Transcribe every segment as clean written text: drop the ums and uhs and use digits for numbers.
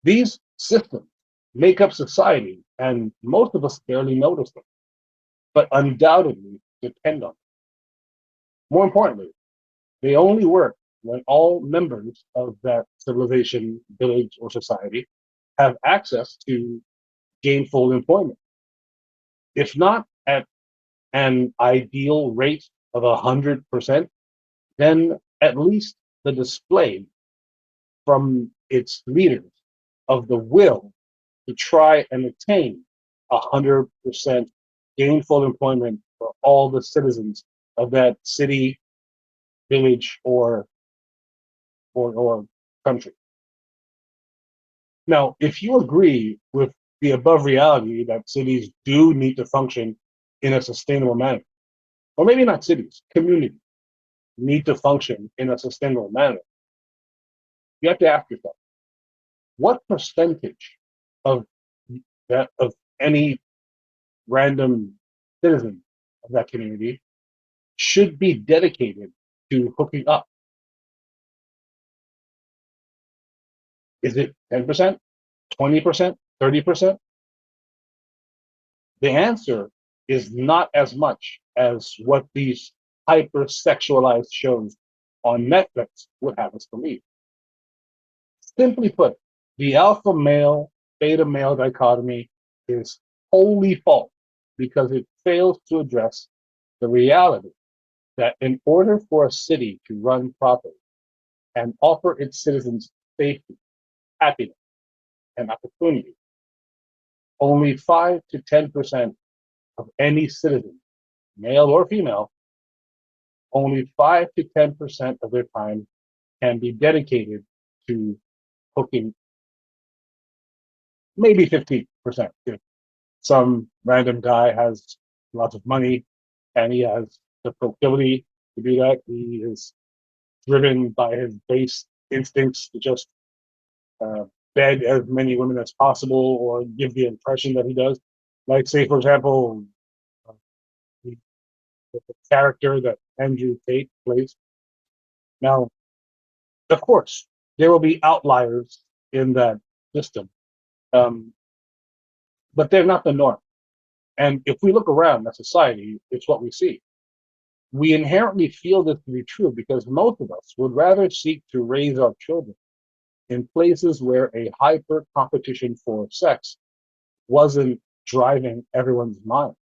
These systems make up society, and most of us barely notice them, but undoubtedly depend on them. More importantly, they only work when all members of that civilization, village, or society have access to gainful employment. If not at an ideal rate of 100%, then at least the display from its leaders of the will to try and attain 100% gainful employment for all the citizens of that city, village, or country. Now, if you agree with the above reality that cities do need to function in a sustainable manner, or maybe not cities, communities need to function in a sustainable manner, you have to ask yourself, what percentage of of any random citizen of that community should be dedicated to hooking up? Is it 10%, 20%, 30%? The answer is not as much as what these hyper-sexualized shows on Netflix would have us believe. Simply put, the alpha male, beta male dichotomy is wholly false because it fails to address the reality that in order for a city to run properly and offer its citizens safety, happiness, and opportunity, only 5 to 10% of any citizen, male or female, only 5 to 10% of their time can be dedicated to hooking, maybe 15%. If some random guy has lots of money and he has the proclivity to do that, he is driven by his base instincts to just uh, bed as many women as possible or give the impression that he does. Like, say, for example, uh, the, the character that Andrew Tate plays. Now, of course, there will be outliers in that system, um, but they're not the norm. And if we look around at society, it's what we see. We inherently feel this to be true because most of us would rather seek to raise our children in places where a hyper competition for sex wasn't driving everyone's mind.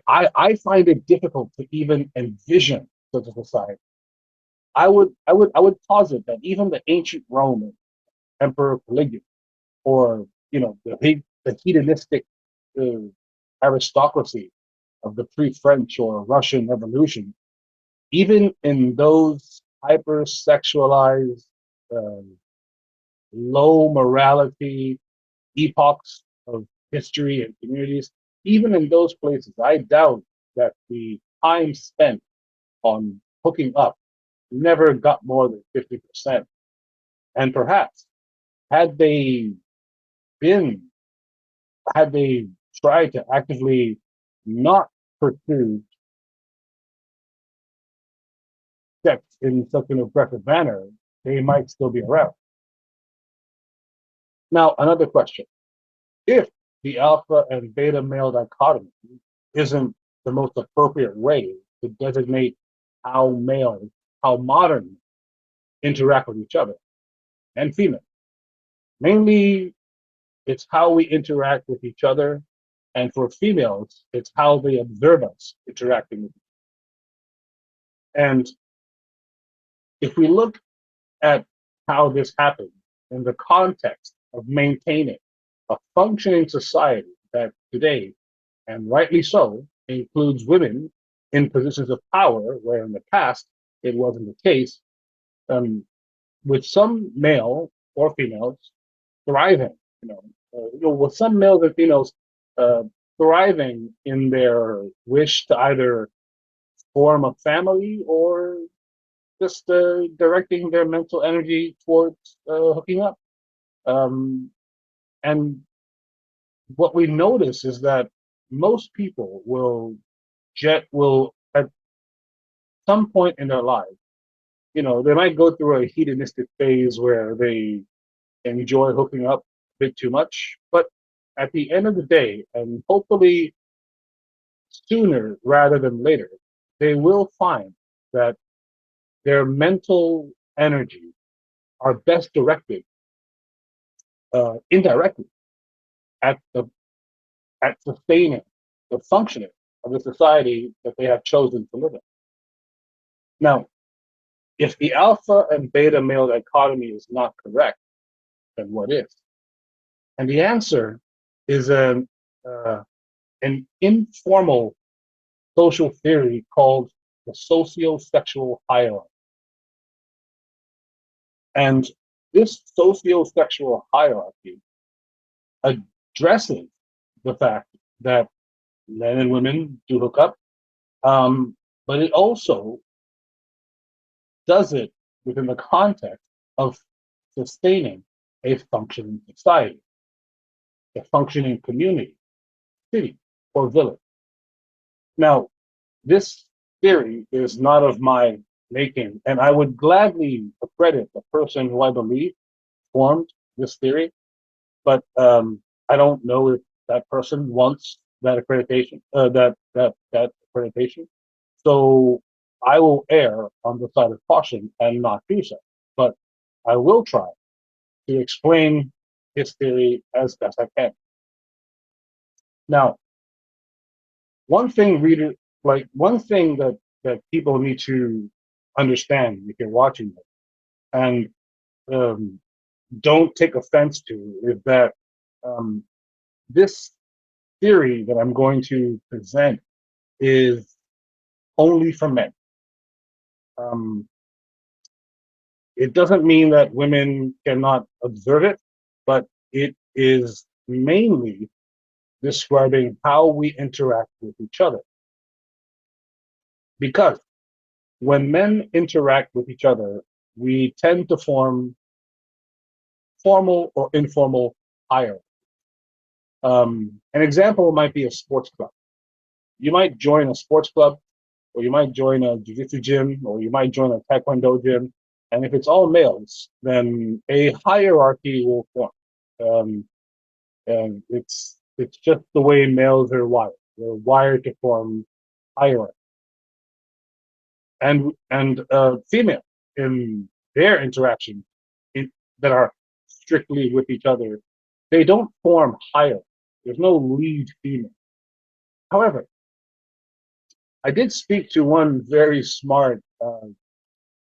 I find it difficult to even envision such a society. I would posit that even the ancient Roman Emperor Caligula, or the hedonistic uh, aristocracy of the pre-French or Russian Revolution, even in those hyper-sexualized, um, low morality epochs of history and communities, even in those places, I doubt that the time spent on hooking up never got more than 50%. And perhaps had they been, had they tried to actively not pursue sex in such an aggressive manner, they might still be around. Now, another question. If the alpha and beta male dichotomy isn't the most appropriate way to designate how males, how modern interact with each other and female, mainly it's how we interact with each other. And for females, it's how they observe us interacting with each other. And if we look at how this happens in the context of maintaining a functioning society that today, and rightly so, includes women in positions of power, where in the past it wasn't the case, um, with some male or females thriving, with some males and females uh, thriving in their wish to either form a family or just directing their mental energy towards hooking up. Um, and what we notice is that most people will at some point in their lives, they might go through a hedonistic phase where they enjoy hooking up a bit too much. But at the end of the day, and hopefully sooner rather than later, they will find that their mental energy are best directed indirectly at the at sustaining the functioning of the society that they have chosen to live in. Now, if the alpha and beta male dichotomy is not correct, then what is? And the answer is uh, an informal social theory called the socio-sexual hierarchy. And this socio-sexual hierarchy addresses the fact that men and women do hook up, but it also does it within the context of sustaining a functioning society, a functioning community, city, or village. Now, this theory is not of my making, and I would gladly accredit the person who I believe formed this theory, but I don't know if that person wants that accreditation, that accreditation. So I will err on the side of caution and not do so. But I will try to explain his theory as best I can. Now, one thing one thing that people need to understand if you're watching this, and um, don't take offense to, is that um, this theory that I'm going to present is only for men. Um, it doesn't mean that women cannot observe it, but it is mainly describing how we interact with each other. Because when men interact with each other, we tend to form formal or informal hierarchy. An example might be a sports club. You might join a sports club, or you might join a jiu-jitsu gym, or you might join a taekwondo gym. And if it's all males, then a hierarchy will form. Um, and it's just the way males are wired. They're wired to form hierarchy. And female in their interaction that are strictly with each other, they don't form hierarchy. There's no lead female. However, I did speak to one very smart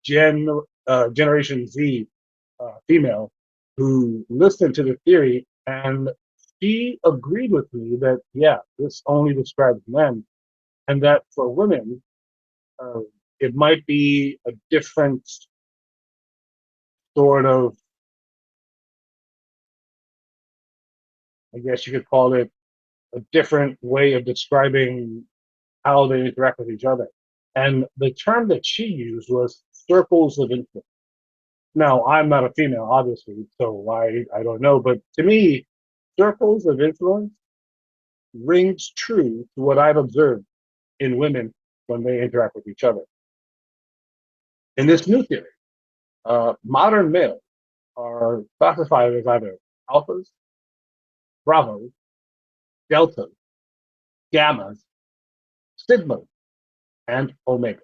Gen Generation Z female who listened to the theory, and she agreed with me that yeah, this only describes men, and that for women, uh, it might be a different sort of, I guess you could call it a different way of describing how they interact with each other. And the term that she used was circles of influence. Now, I'm not a female, obviously, so I don't know. But to me, circles of influence rings true to what I've observed in women when they interact with each other. In this new theory, modern males are classified as either alphas, bravos, deltas, gammas, sigmas, and omega.